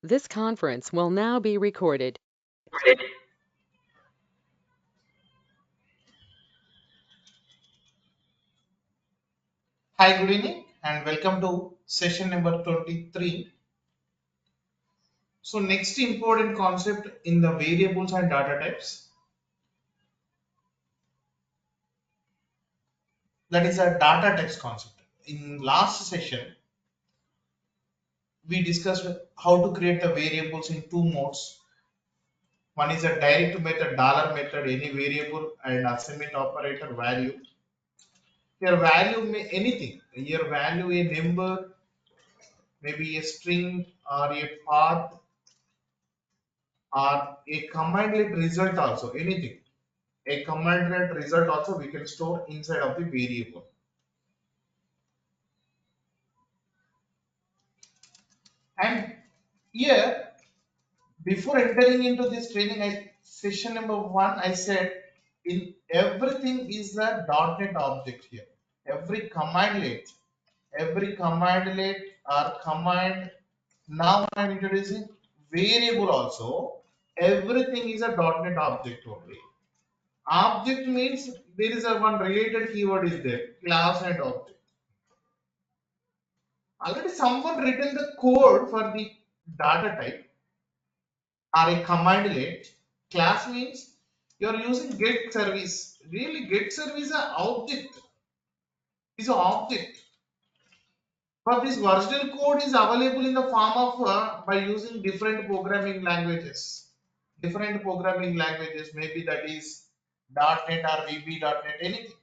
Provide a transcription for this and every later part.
This conference will now be recorded. Hi, good evening, and welcome to session number 23. So, next important concept in the variables and data types, that is a data types concept. In last session, we discussed how to create the variables in two modes. One is a direct method, dollar method, any variable and assignment operator value. Your value may anything. Your value a number, maybe a string or a path or a command result also, anything. A commanded result also we can store inside of the variable. And here, before entering into this training, session number one, I said in everything is a .NET object here. Every commandlet or command. Now I'm introducing variable also. Everything is a .NET object only. Object means there is a one related keyword is there, class and object. Already someone written the code for the data type or a commandlet. Class means you're using get service. Really, get service is an object. Is an object. But this original code is available in the form of by using different programming languages. Different programming languages, maybe that is .NET or VB.NET, anything.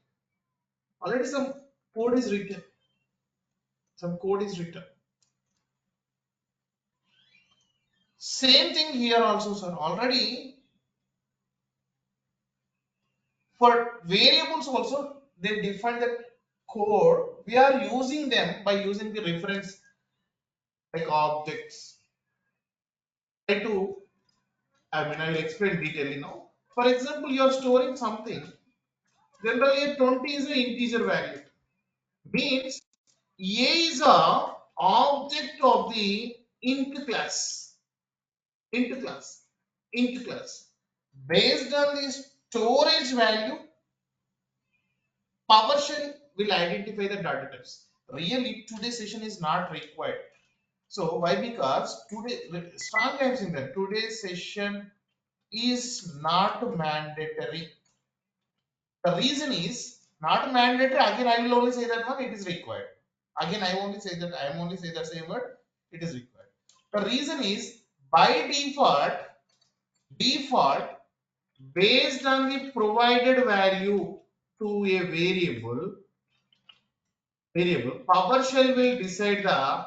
Already some code is written. Some code is written. Same thing here also, sir. Already for variables also, they define the code. We are using them by using the reference like objects. Try to, I will explain detailing now. For example, you are storing something. Generally, a 20 is an integer value. Means A is a object of the int class. Int class. Int class. Based on the storage value, PowerShell will identify the data types. Really, today's session is not required. So why? Because today, strong times in that today's session is not mandatory. The reason is not mandatory. Again, I will only say that one. It is required. Again, I only say that I am only say the same word. It is required. The reason is by default, based on the provided value to a variable, PowerShell will decide the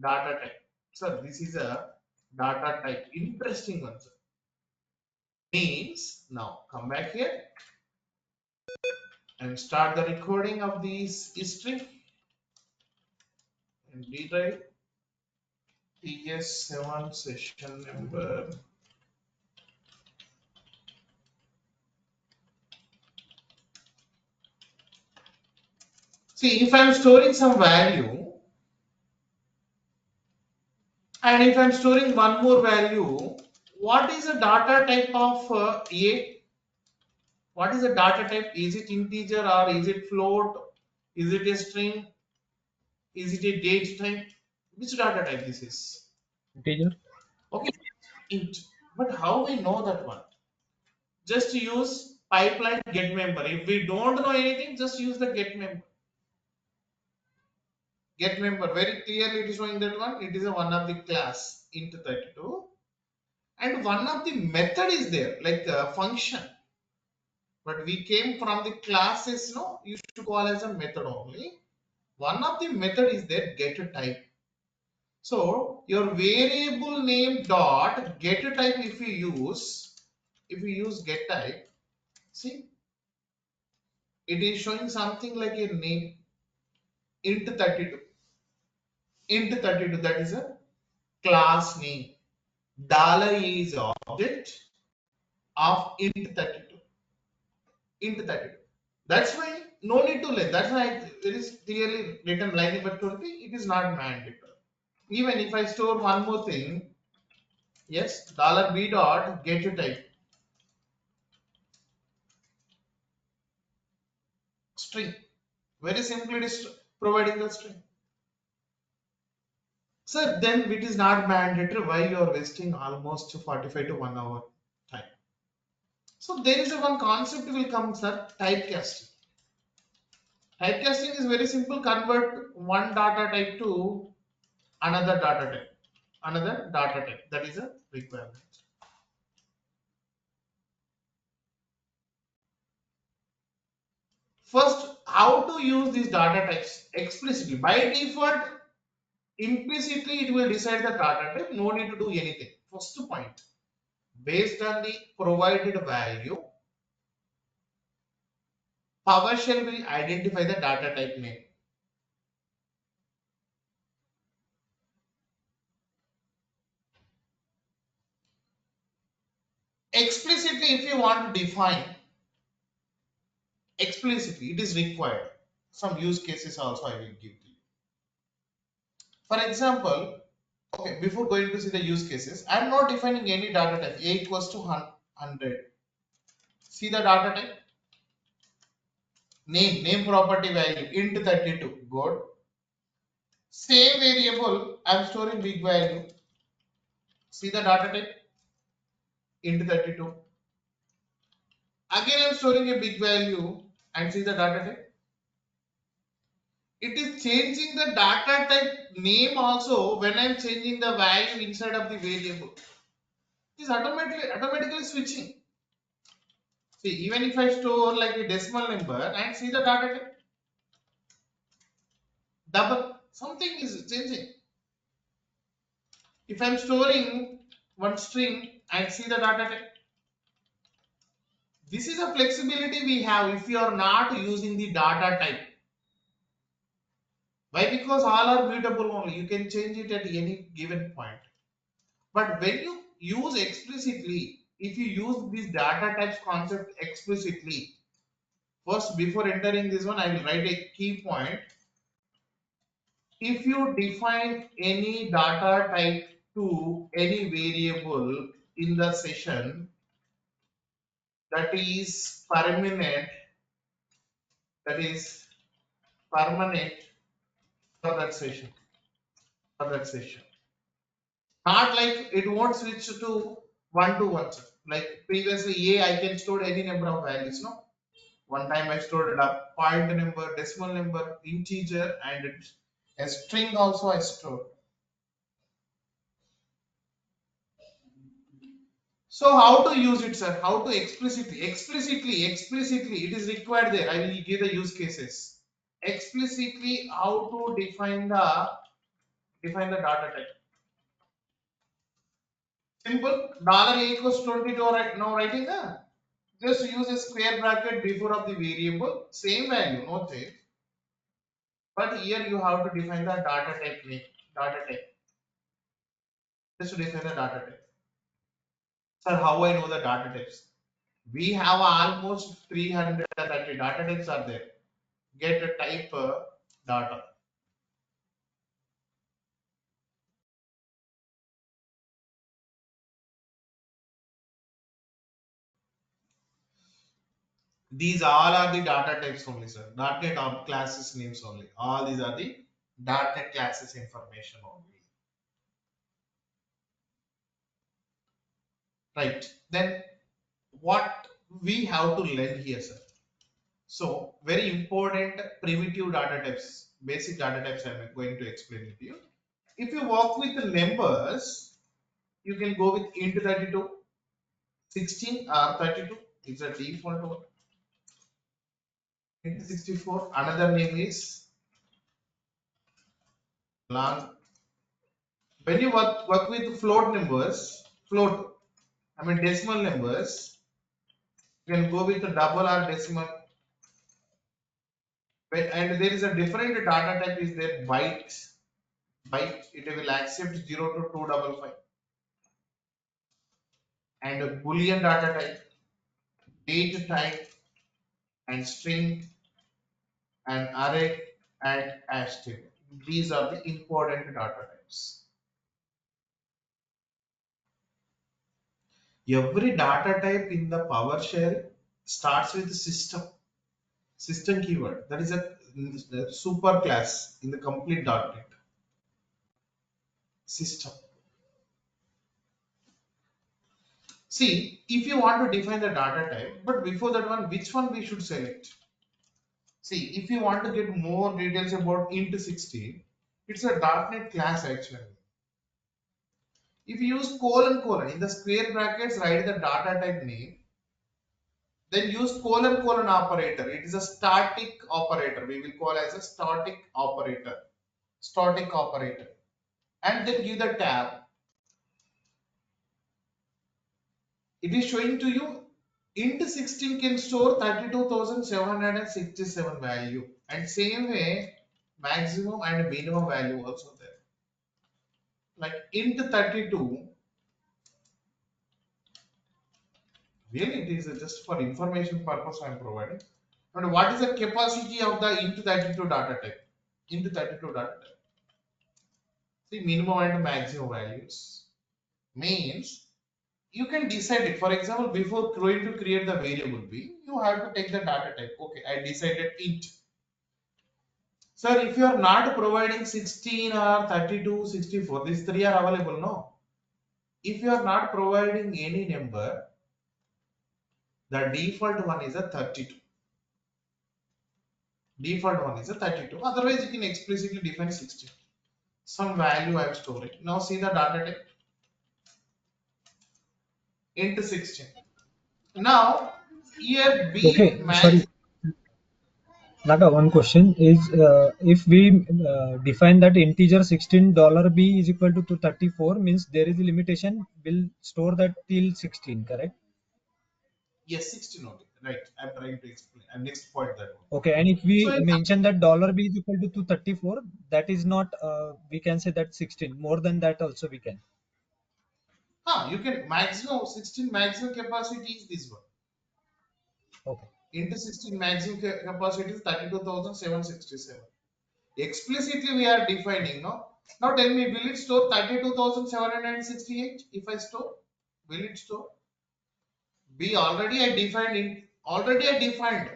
data type. So this is a data type. Interesting one, sir. Means now come back here and start the recording of this history and detail TS7 session number. See, if I'm storing some value and if I'm storing one more value, what is the data type of A? What is the data type? Is it integer or is it float? Is it a string? Is it a date type? Which data type this is? Integer. Okay, int. But how we know that one? Just use pipeline get member. If we don't know anything, just use the get member. Get member very clearly it is showing that one. It is a one of the class int 32, and one of the method is there like a function. But we came from the classes, no, used to call as a method only. One of the method is there get type. So your variable name dot get type if you use get type, see it is showing something like a name int 32. Int 32 that is a class name. Dollar is object of int 32. Int 32. That's why no need to learn. That's why it is clearly written line number 20. It is not mandatory. Even if I store one more thing, Yes, $b dot get type string. Very simply it is providing the string. Sir, then it is not mandatory. Why you are wasting almost 45 to 1 hour time? So there is a one concept will come, sir, typecasting. Typecasting is very simple. Convert one data type to another data type. Another data type. That is a requirement. First, how to use these data types explicitly. By default, implicitly it will decide the data type. No need to do anything. First point. Based on the provided value, PowerShell will identify the data type name. Explicitly, if you want to define explicitly, it is required. Some use cases also I will give to you. For example, okay, before going to see the use cases, I am not defining any data type. A equals to 100. See the data type, name property value int 32. Good. Same variable, I am storing big value. See the data type, int 32. Again, I am storing a big value and see the data type. It is changing the data type name also when I am changing the value inside of the variable. It is automatically switching. See, even if I store like a decimal number and see the data type, double, something is changing. If I am storing one string and see the data type, this is a flexibility we have if you are not using the data type. Why? Because all are mutable only. You can change it at any given point. But when you use explicitly, if you use this data types concept explicitly, first before entering this one, I will write a key point. If you define any data type to any variable in the session that is permanent, that is permanent for that session, for that session. Not like it won't switch to one to one. Like previously, I can store any number of values. No, one time I stored a point number, decimal number, integer, and a string also I stored. So how to use it, sir? How to explicitly, it is required there. I will give the use cases. Explicitly, how to define the data type. Simple. $a equals 22 right now writing the. Just use a square bracket before of the variable. Same value, no change. But here you have to define the data type name. Data type. Just to define the data type. Sir, how I know the data types? We have almost 330 data types are there. Get a type data. These all are the data types only, sir. Not net of classes names only. All these are the data classes information only. Right. Then what we have to learn here, sir? So very important primitive data types, basic data types I'm going to explain it to you. If you work with the numbers, you can go with int 32, 16 or 32. It's a default one. Int 64. Another name is long. When you work with float numbers, I mean decimal numbers, you can go with the double or decimal. And there is a different data type is there byte. Byte it will accept 0 to 255. And a boolean data type, date type, and string, and array, and hash table. These are the important data types. Every data type in the PowerShell starts with system keyword. That is a super class in the complete .NET system. See, if you want to define the data type, but before that one, which one we should select? See, if you want to get more details about int 16, it's a .NET class actually. If you use colon in the square brackets, write the data type name, then use colon operator. It is a static operator. We will call as a static operator. Static operator. And then give the tab. It is showing to you int 16 can store 32,767 value. And same way, maximum and minimum value also there. Like int 32, really it is just for information purpose I am providing. And what is the capacity of the int 32 data type? Int 32 data type. See, minimum and maximum values means you can decide it. For example, before going to create the variable b, you have to take the data type. Okay, I decided int. Sir, if you are not providing 16 or 32, 64, these three are available, no? If you are not providing any number, the default one is a 32. Default one is a 32. Otherwise, you can explicitly define 16. Some value I am storing. Now see the data type int 16. Now here b Okay, max. sorry. Naga, one question is if we define that integer $16 is equal to 34 means there is a limitation will store that till 16, correct? Yes, 16 only. Right. I'm trying to explain. And next point that one. Okay, and if we So in mention that $b is equal to 234, that is not, we can say that 16. More than that also we can. you can maximum 16 maximum capacity is this one. Okay. Into 16 maximum capacity is 32,767. Explicitly we are defining, no? Now tell me, will it store 32,768 if I store? Will it store? B already I defined it. Already I defined.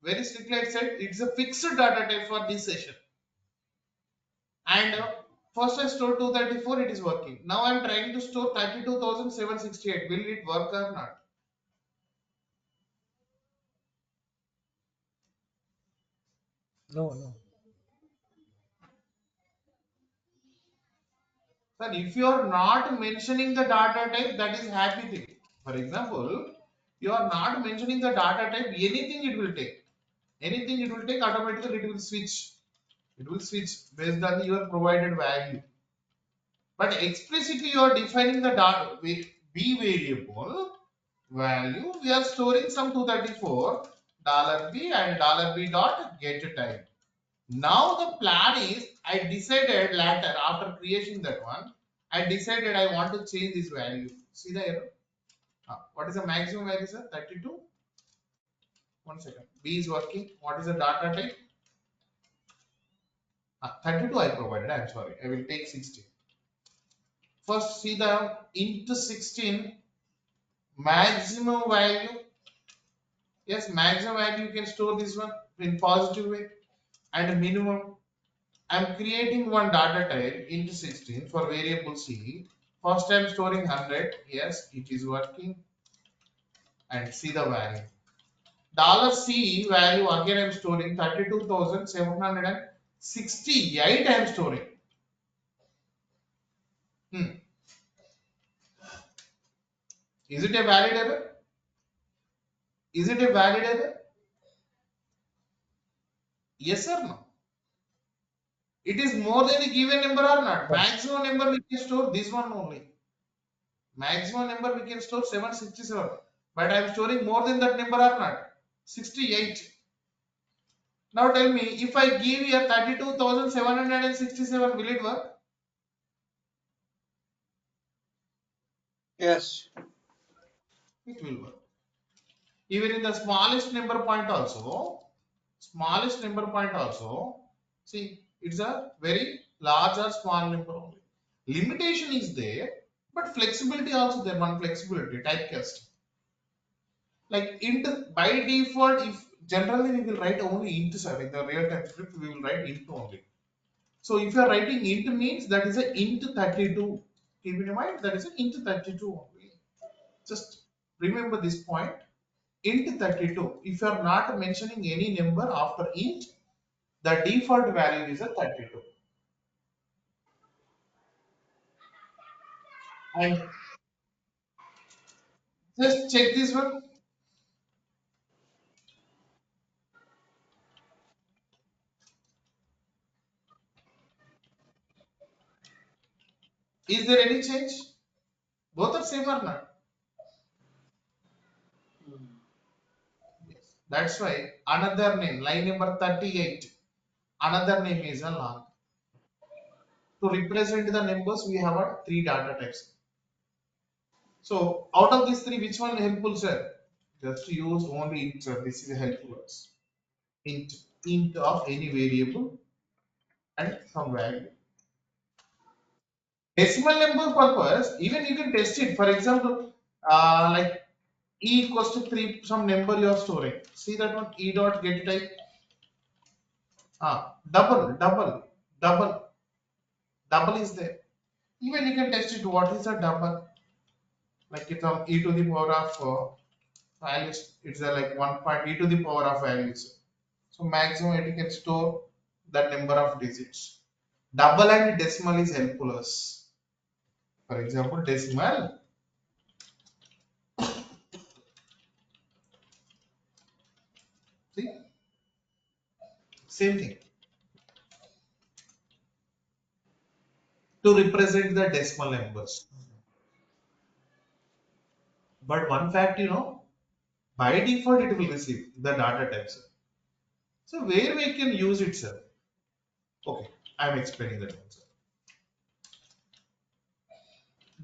Very strictly I said it's a fixed data type for this session. And first I stored 234, it is working. Now I am trying to store 32,768. Will it work or not? No, no. Sir, if you are not mentioning the data type, that is happy thing. For example, you are not mentioning the data type, anything it will take. Anything it will take, automatically it will switch. It will switch based on your provided value. But explicitly you are defining the data b variable value. We are storing some 234 $b and $b dot get type. Now the plan is I decided later after creating that one, I decided I want to change this value. See the error? What is the maximum value, sir? 32. 1 second. B is working. What is the data type? 32 I provided. I'm sorry. I will take 16. First, see the int 16 maximum value. Yes, maximum value you can store this one in positive way, and minimum. I'm creating one data type into 16 for variable C. First I'm storing 100. Yes, it is working. And see the value. $C value again I'm storing 32,768 I'm storing. Is it a valid error? Is it a valid error? Yes or no? It is more than a given number or not? Yes. Maximum number we can store this one only. Maximum number we can store 767. But I am storing more than that number or not? 68. Now tell me, if I give here 32,767, will it work? Yes. It will work. Even in the smallest number point also, see, it's a very large or small number only. Limitation is there, But flexibility also there, one flexibility, typecast. Like int by default, if generally we will write only int, sir. In the real time script, we will write int only. So if you are writing int means that is a int 32. Keep in mind that is an int 32 only. Just remember this point. Int 32. If you are not mentioning any number after int, the default value is a 32. And just check this one. Is there any change? Both are same or not? Yes. That's why another name, line number 38, another name is a long. To represent the numbers, we have a three data types. So out of these three, which one helpful, sir? Just use only int, sir. This is helpful words. Int, int of any variable and some value. Decimal number purpose, even you can test it. For example, like e equals to 3, some number you are storing. See that one, e dot get type. Double, double is there. Even you can test it. What is a double? Like it's e to the power of values. It's like 1 point e to the power of values. So maximum it can store that number of digits. Double and decimal is helpful us. For example, decimal. See, same thing. To represent the decimal numbers. But one fact, by default it will receive the data types. So where we can use it, sir? Okay, I am explaining that one, sir.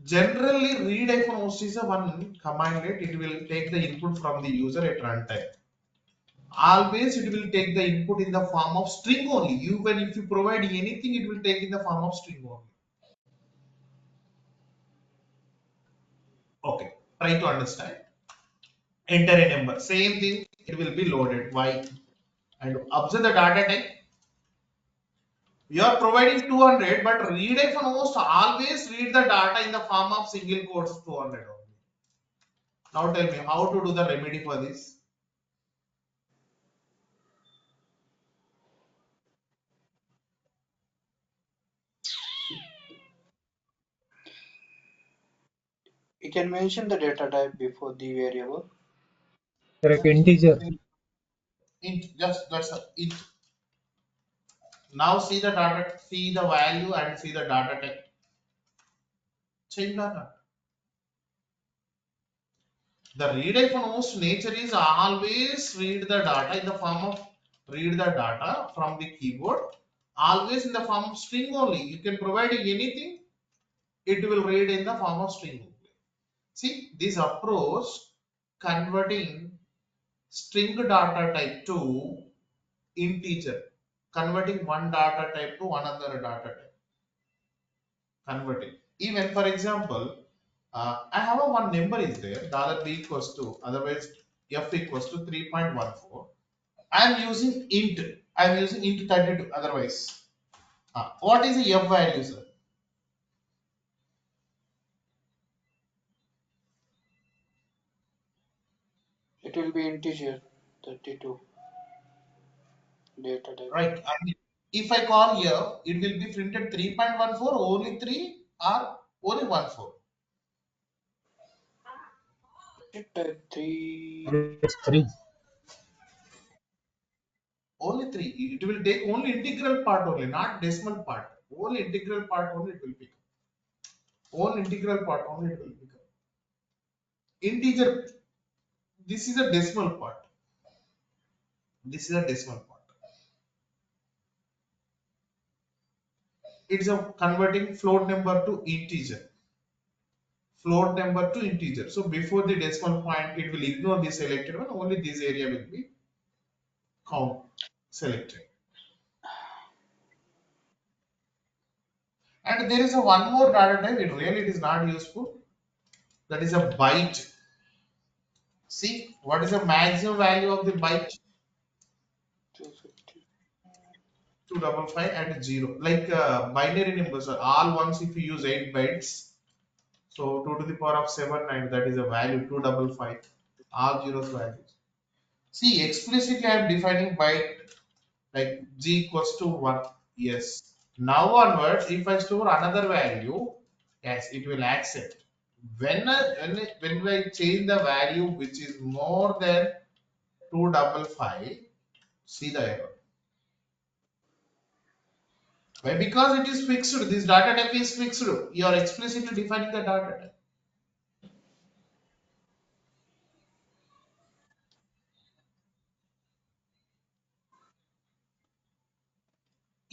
Generally, read-host is a one command that it will take the input from the user at runtime. Always it will take the input in the form of string only. Even if you provide anything, it will take in the form of string only. Okay, try to understand. Enter a number. Same thing, it will be loaded. Why? And observe the data type. You are providing 200, but read-host always read the data in the form of single quotes 200 only. Now tell me how to do the remedy for this. You can mention the data type before the variable. Correct. Integer. Int, just that's a int. Now see the data, see the value and see the data type. Change or not? The read-host nature is always read the data in the form of read the data from the keyboard. Always in the form of string only. You can provide anything, it will read in the form of string only. See this approach converting string data type to integer, converting one data type to another data type, converting. Even for example, I have a one number is there, dollar $b equals to, otherwise f equals to 3.14. I am using int. I am using int 32. Otherwise, what is the f value, sir? It will be integer 32 data type. Right. And if I call here, it will be printed 3.14, only 3 or only 14. Type 3. Yes, 3. Only 3. It will take only integral part only, not decimal part. Only integral part only it will become. Only integral part only it will become. Integer, this is a decimal part. This is a decimal part. It's a converting float number to integer. Float number to integer. So before the decimal point, it will ignore the selected one. Only this area will be count selected. And there is a one more data type. It is not useful. That is a byte. See what is the maximum value of the byte? 250. 255 and 0. Like binary numbers are all ones if you use 8 bytes. So 2 to the power of 7 9, that is a value 255. All zeros values. See, explicitly I am defining byte like g equals to 1. Yes. Now onwards, if I store another value, yes, it will accept. When I change the value which is more than 255, see the error. Why? Because it is fixed. This data type is fixed. You are explicitly defining the data type.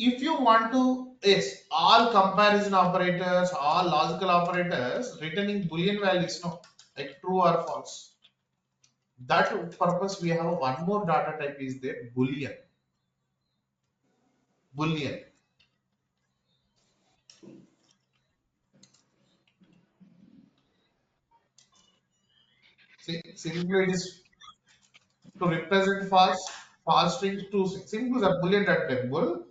If you want to, yes, all comparison operators, all logical operators returning boolean values, no, like true or false. That purpose we have one more data type is there, boolean. Boolean. See, simply it is to represent false string, true string. Simple is a boolean data type. Bool,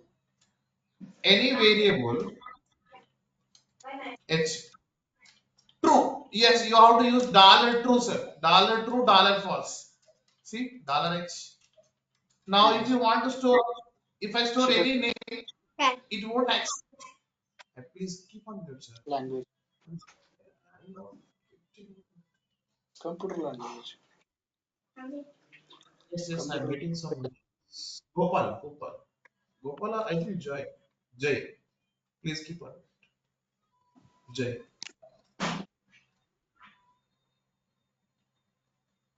any variable h true. Yes, you have to use dollar true, sir. Dollar true, dollar false. See, dollar h. Now, if Yes. you want to store, if I store Shift any name, it won't accept. Please keep on mute, sir. language. Computer language. Yes, yes, I'm Computer. getting some. Gopala, I think Jai. Jai, please keep on. Jai.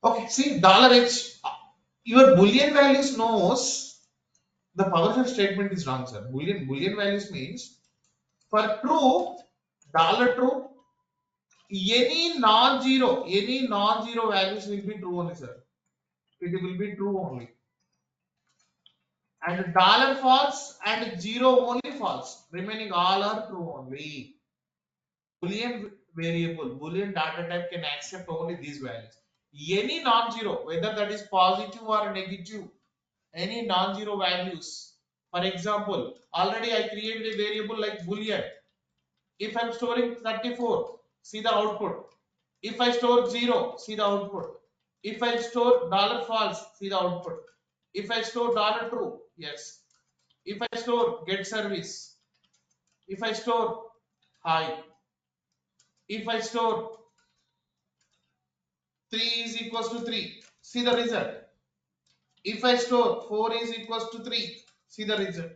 Okay, see, dollar H, your Boolean values knows the PowerShell statement is wrong, sir. Boolean values means for true, dollar true, any non-zero values will be true only, sir. It will be true only. And dollar false and zero only false. Remaining all are true only. Boolean variable, Boolean data type can accept only these values. Any non-zero, whether that is positive or negative, any non-zero values. For example, already I created a variable like Boolean. If I'm storing 34, see the output. If I store 0, see the output. If I store dollar false, see the output. If I store dollar true, yes. If I store get service, if I store hi, if I store 3 is equals to 3, see the result. If I store 4 is equals to 3, see the result.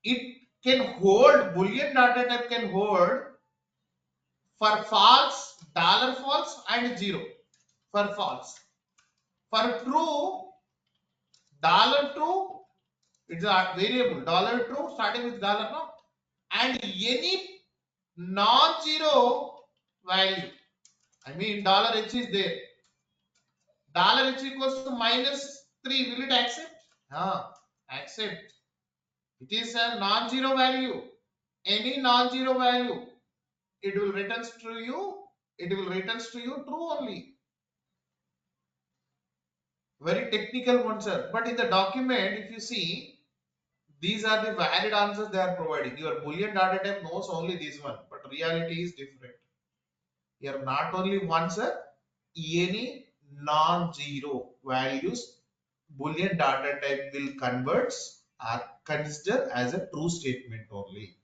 It can hold, Boolean data type can hold for false, dollar false and 0 for false. For true, dollar true, it's a variable, dollar true starting with dollar no, and any non-zero value. I mean dollar h is there. Dollar h equals to -3. Will it accept? Accept. It is a non-zero value. Any non-zero value, it will returns to you. It will returns to you true only. Very technical one, sir. But in the document, if you see, these are the valid answers they are providing. Your Boolean data type knows only this one, but reality is different. Here, not only one, sir. Any non-zero values Boolean data type will convert are considered as a true statement only.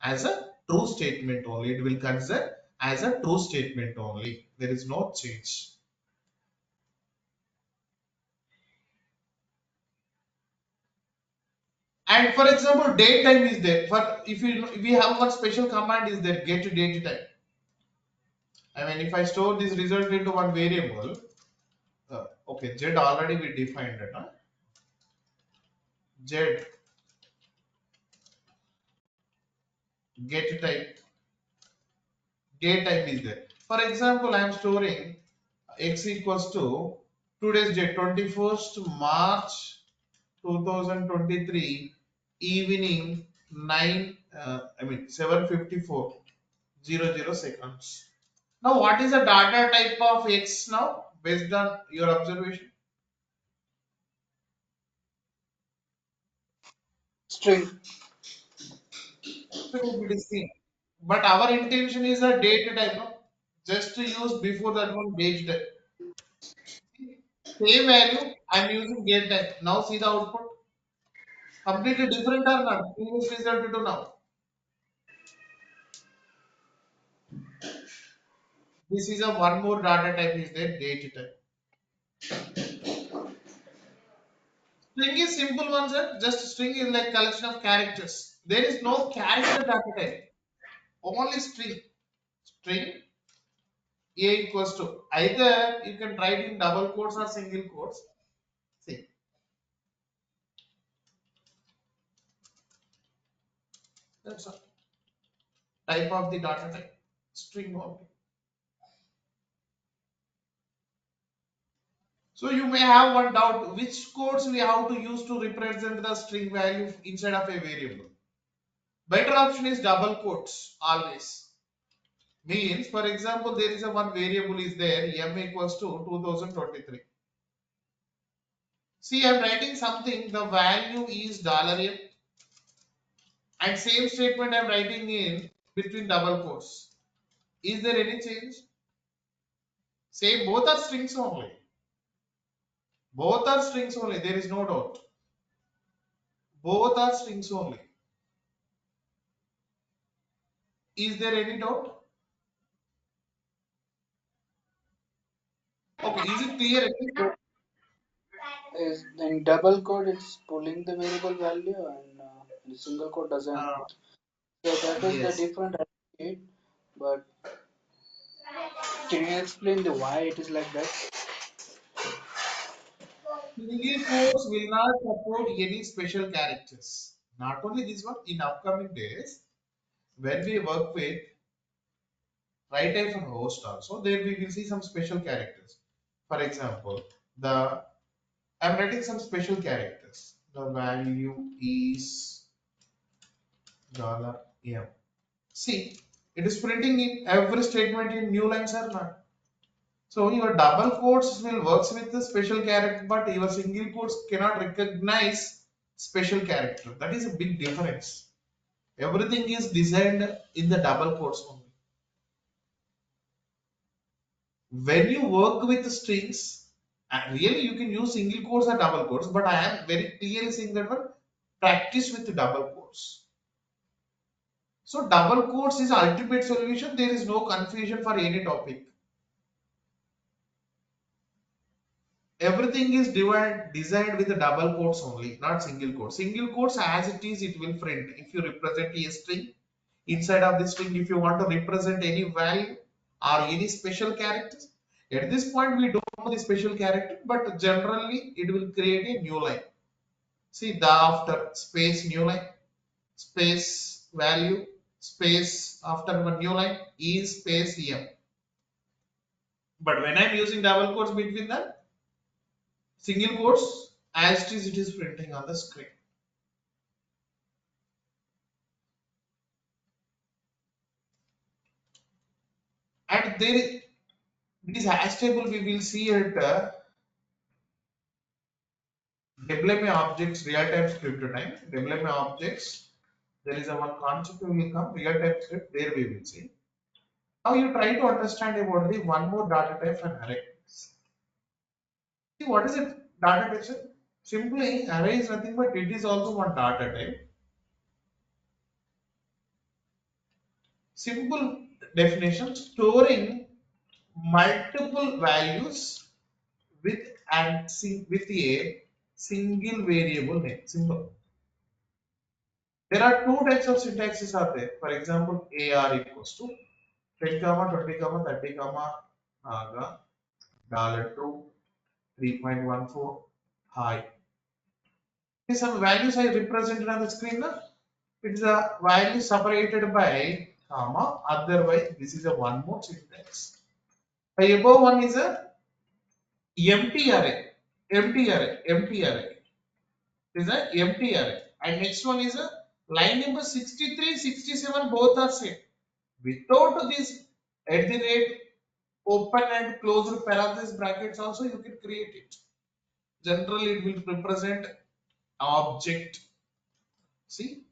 As a true statement only. It will consider as a true statement only. There is no change. And for example, date time is there. For if we have one special command is there, get date time. I mean, if I store this result into one variable, okay, Z already we defined it. Huh? Z get type, date time is there. For example, I am storing x equals to today's date 21st March 2023 evening 754 seconds. Now, what is the data type of X now based on your observation? String. So it is same. But our intention is a date type, no? Just to use before that one date type. Same value, I'm using date type. Now see the output. Completely different or not? Previous result to now. This is a one more data type is there, date type. String is simple one, sir. Just string is like collection of characters. There is no character data type. Only string. String A equals to either you can write in double quotes or single quotes. See, that's a type of the data type. String only. So you may have one doubt which codes we have to use to represent the string value inside of a variable. Better option is double quotes always. Means for example there is a one variable is there m equals to 2023. See, I'm writing something, the value is $m and same statement I'm writing in between double quotes. Is there any change? Say both are strings only. Both are strings only. There is no doubt. Both are strings only. Is there any doubt? Okay, is it clear? At least? Is in double quote it's pulling the variable value, and in single quote doesn't. Uh, So that is the yes. different attitude. But can you explain the why it is like that? Single quotes will not support any special characters. Not only this one, in upcoming days, when we work with write type and host also, there we will see some special characters. For example, the I'm writing some special characters. The value is $m. See, it is printing in every statement in new lines or not. So your double quotes will works with the special character, but your single quotes cannot recognize special character. That is a big difference. Everything is designed in the double quotes only. When you work with strings, really you can use single quotes or double quotes, but I am very clearly saying that one practice with double quotes. So double quotes is ultimate solution. There is no confusion for any topic. Everything is designed with the double quotes only, not single quotes. Single quotes as it is, it will print. If you represent a string, inside of the string, if you want to represent any value or any special characters, at this point we don't know the special character, but generally it will create a new line. See the after space new line, space value, space after one new line is space em. But when I'm using double quotes between them, single quotes as it is printing on the screen. And there this hash table we will see at development objects real-time script time. Development objects, there is a one concept will come real-time script, there we will see. Now you try to understand about the one more data type and array. See what is it data type? Sir? Simply array is nothing but it is also one data type. Simple definition, storing multiple values with with a single variable name. Simple. There are two types of syntaxes are there. For example, AR equals to 10 comma 20 comma 30 comma naga $2 3.14 high. These some values I represented on the screen now. It is a value separated by comma. Otherwise, this is a one more syntax. The above one is a empty array. Empty array. Empty array. This is a empty array. And next one is a Line number 63, 67 both are same. Without this at the rate open and closed parenthesis brackets also you can create it. Generally it will represent object. See,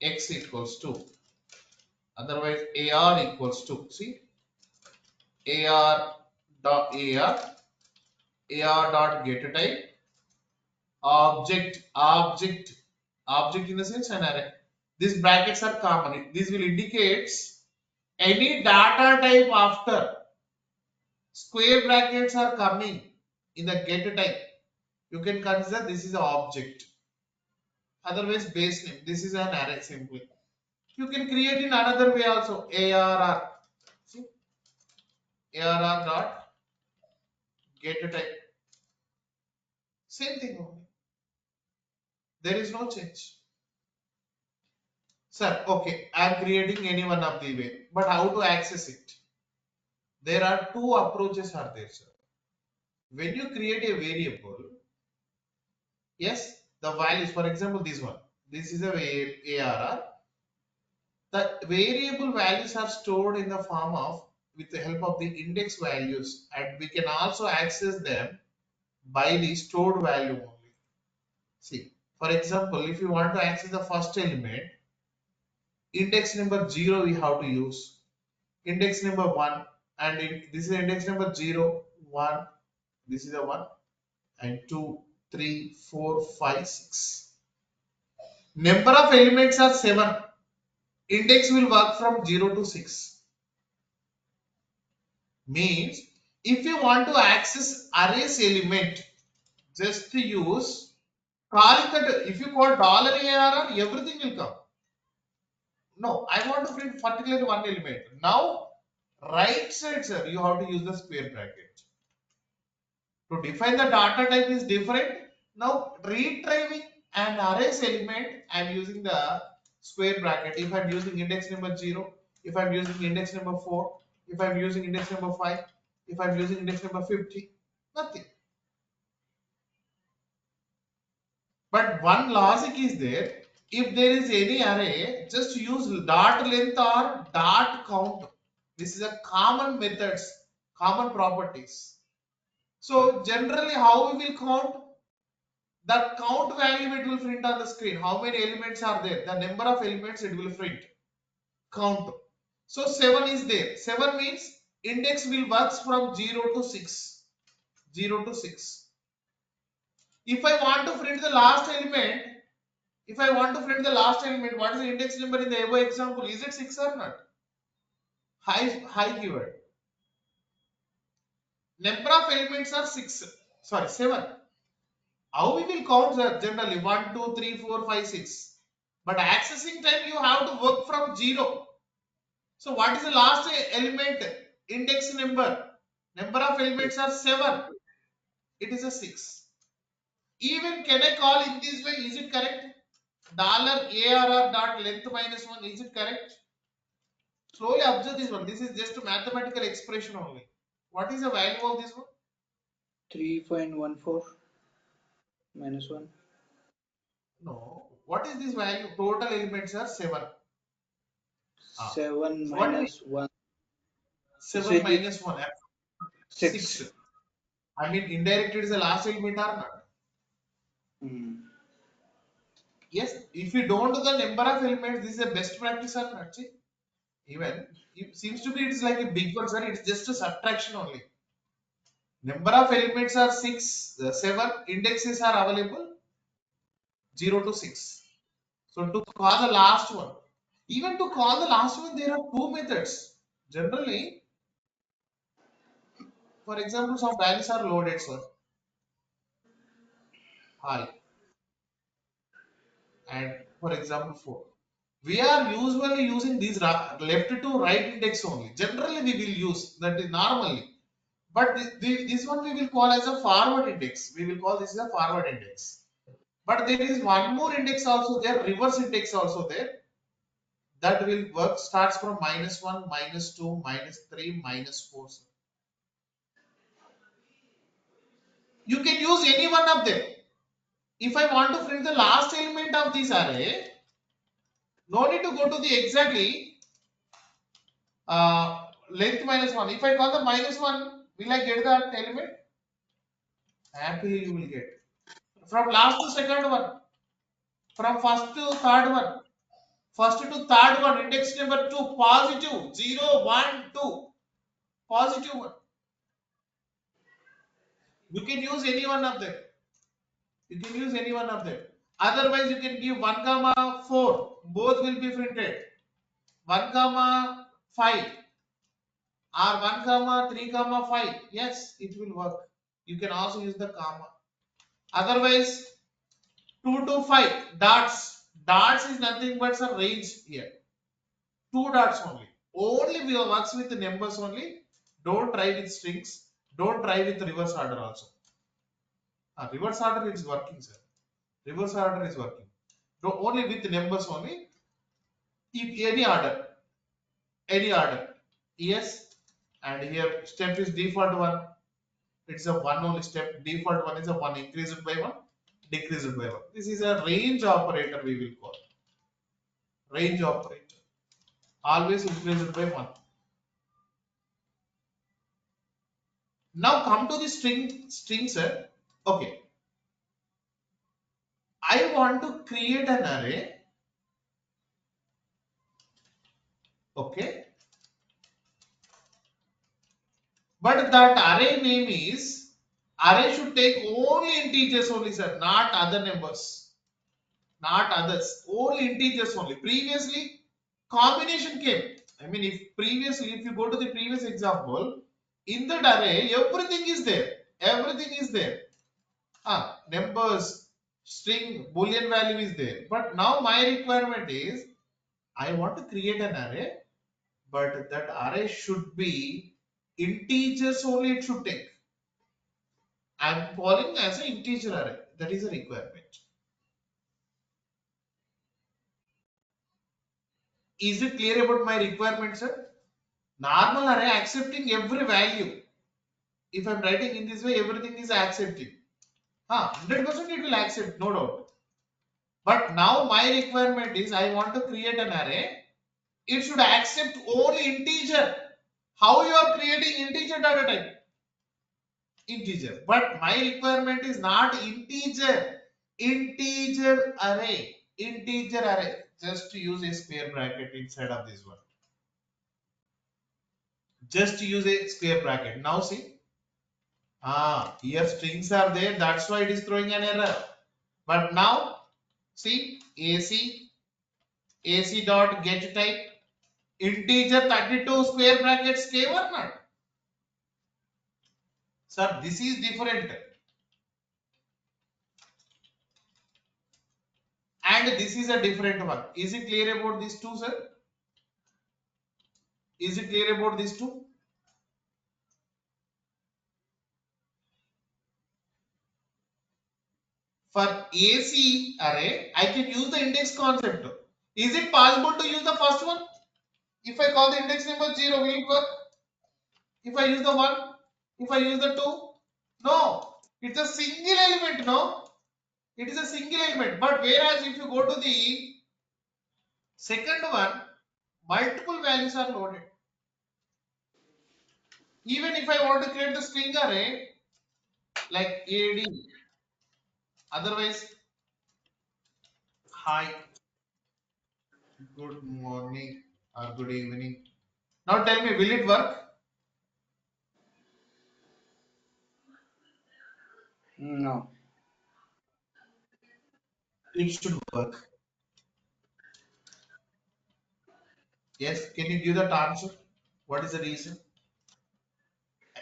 x equals to, otherwise AR equals to, see, AR dot AR dot get type, object in the sense an array. These brackets are common. This will indicates any data type after square brackets are coming in the get type. You can consider this is an object. Otherwise base name. This is an array simply. You can create in another way also. ARR. See, ARR dot get type. Same thing only. There is no change. Sir, okay, I am creating any one of the way, but how to access it? There are two approaches are there, sir. When you create a variable, yes, the values, for example, this one, this is a ARR. The variable values are stored in the form of with the help of the index values, and we can also access them by the stored value only. See, for example, if you want to access the first element, index number 0 we have to use, index number 1, and this is index number 0, 1, this is a 1, and 2, 3, 4, 5, 6. Number of elements are 7. Index will work from 0 to 6. Means if you want to access arrays element, just use call it that. If you call $ARR, everything will come. No, I want to print particularly one element. Now, right side, sir, you have to use the square bracket. To define the data type is different. Now, retrieving an arrays element, I am using the square bracket. If I am using index number 0, if I am using index number 4, if I am using index number 5, if I am using index number 50, nothing. But one logic is there. If there is any array, just use dot length or dot count. This is a common methods, common properties. So generally how we will count? The count value it will print on the screen. How many elements are there? The number of elements it will print. Count. So 7 is there. 7 means index will work from 0 to 6. 0 to 6. If I want to print the last element, what is the index number in the above example? Is it 6 or not? High keyword. Number of elements are 6. Sorry, 7. How we will count, sir? Generally 1, 2, 3, 4, 5, 6. But accessing time you have to work from 0. So what is the last element? Index number. Number of elements are 7. It is a 6. Even can I call in this way? Is it correct? $ARR dot length minus 1. Is it correct? Slowly observe this one. This is just a mathematical expression only. What is the value of this one? 3.14 minus 1. No. What is this value? Total elements are 7. 7 So what is minus 1. 7 minus 1? 6. 6. I mean, indirect it is the last element or not? Yes. If you don't know the number of elements, this is a best practice or not? See? Even it seems to be it's like a big one, sir. It's just a subtraction only. Number of elements are 6, 7. Indexes are available 0 to 6. So to call the last one, even to call the last one, there are two methods. Generally, for example, some values are loaded, sir. High. And for example, 4. We are usually using these left to right index only. Generally, we will use that is normally. But this one we will call as a forward index. We will call this as a forward index. But there is one more index also there, reverse index also there. That will work starts from -1, -2, -3, -4. You can use any one of them. If I want to print the last element of this array, No need to go to the exactly length minus 1. If I call the minus 1, will I get that element? Happily you will get. From last to second one, from first to third one, first to third one, index number 2, positive, 0, 1, 2, positive 1. You can use any one of them. You can use any one of them. Otherwise, you can give 1 comma 4. Both will be printed. 1 comma 5 or 1 comma 3 comma 5. Yes, it will work. You can also use the comma. Otherwise, 2 to 5 dots. Dots is nothing but some range here. 2 dots only. Only we works with the numbers only. Don't try with strings. Don't try with reverse order also. Reverse order is working, sir. Reverse order is working. Only with numbers only. If any order. Yes. And here step is default one. It's a one only step. Default one is a one increased by one, decreased by one. This is a range operator we will call. Range operator. Always increased by one. Now come to the string sir. Okay. I want to create an array. Okay. But that array name is array should take only integers only, sir, not other numbers, not others, only integers only. Previously, combination came. I mean, if previously, if you go to the previous example, in that array, everything is there. Everything is there. Numbers, string, boolean value is there. But now my requirement is I want to create an array, but that array should be integers only it should take. I'm calling as an integer array. That is a requirement. Is it clear about my requirement, sir? Normal array accepting every value. If I'm writing in this way, everything is accepting. 100% it will accept, no doubt. But now my requirement is I want to create an array. It should accept only integer. How you are creating integer data type? Integer. But my requirement is not integer. Integer array. Integer array. Just to use a square bracket inside of this one. Just to use a square bracket. Now see. Here strings are there. That's why it is throwing an error. But now see AC dot get type integer 32 square brackets came or not? Sir, this is different. And this is a different one. Is it clear about these two, sir? Is it clear about these two? For AC array, I can use the index concept. Is it possible to use the first one? If I call the index number 0, will it work? If I use the 1, if I use the 2, no. It's a single element, no? It is a single element. But whereas if you go to the second one, multiple values are loaded. Even if I want to create the string array like AD, otherwise, hi, good morning or good evening. Now tell me, will it work? No. It should work. Yes, can you give that answer? What is the reason?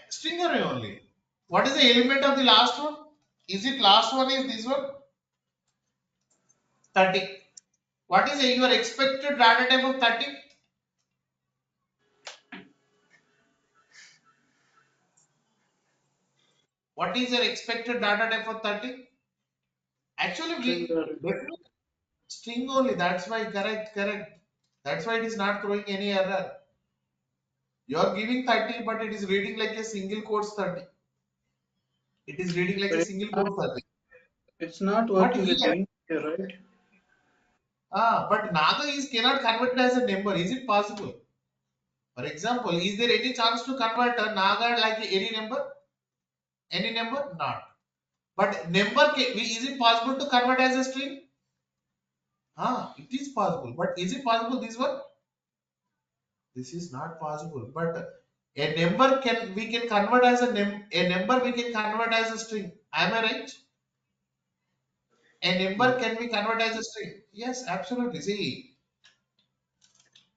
String array only. What is the element of the last one? Is it last one is this one? 30. What is your expected data type of 30? What is your expected data type for 30? Actually, String we array. definitely string only. That's why correct. That's why it is not throwing any error. You are giving 30, but it is reading like a single quotes 30. It is reading like But a single quote 30. it's not But working with here, the integer, right? But Naga is cannot convert it as a number. Is it possible? For example, is there any chance to convert a Naga like any number? Any number? Not. But number, is it possible to convert as a string? It is possible. But is it possible this one? This is not possible. But a number can we can convert as a number we can convert as a string. Am I right? A number Yes. can be converted as a string. Yes, absolutely.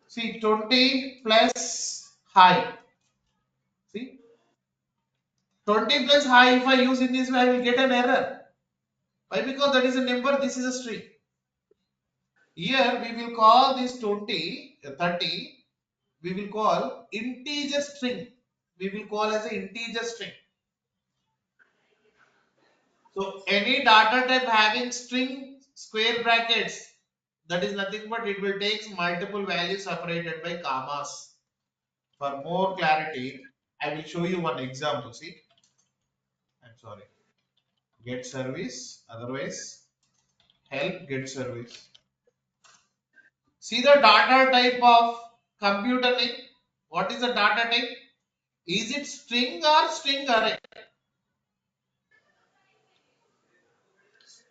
See 20 plus high. See 20 plus high. If I use in this way, I will get an error. Why? Because that is a number. This is a string. Here we will call this 20, 30. We will call integer string. We will call as an integer string. So any data type having string square brackets, that is nothing but it will take multiple values separated by commas. For more clarity, I will show you one example. See, I'm sorry. Get service, otherwise help get service. See the data type of computer name. What is the data type? Is it string or string array?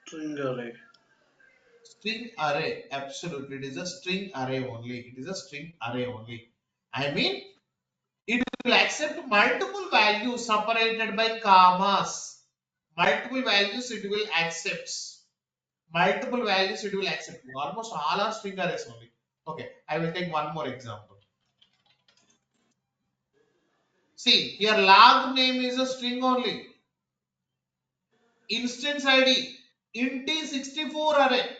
String array. String array. Absolutely, it is a string array only. It is a string array only. I mean, it will accept multiple values separated by commas. Multiple values it will accept. Multiple values it will accept. Almost all are string arrays only. Okay, I will take one more example. See, here log name is a string only. Instance ID, int64 array.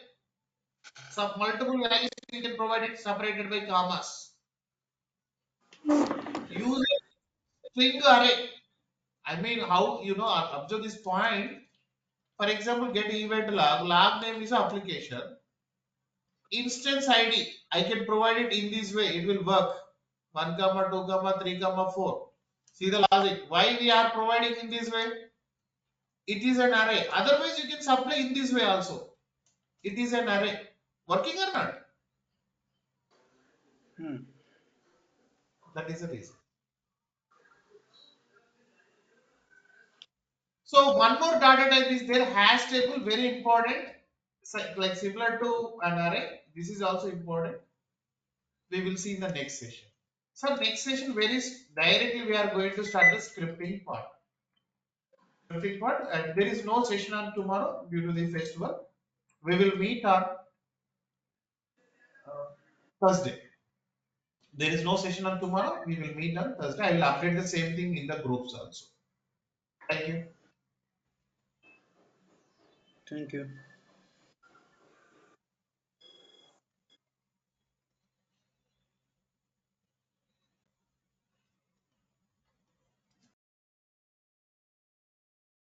Some multiple values you can provide it separated by commas. Use string array. I mean, how observe this point. For example, get event log. Log name is an application. Instance ID, I can provide it in this way. It will work. 1, comma 2, comma 3, comma 4. See the logic. Why we are providing in this way? It is an array. Otherwise, you can supply in this way also. It is an array. Working or not? Hmm. That is the reason. So one more data type is there. Hash table, very important. Like similar to an array. This is also important. We will see in the next session. So next session, directly we are going to start the scripting part. And there is no session on tomorrow due to the festival. We will meet on Thursday. There is no session on tomorrow. We will meet on Thursday. I will update the same thing in the groups also. Thank you. Thank you.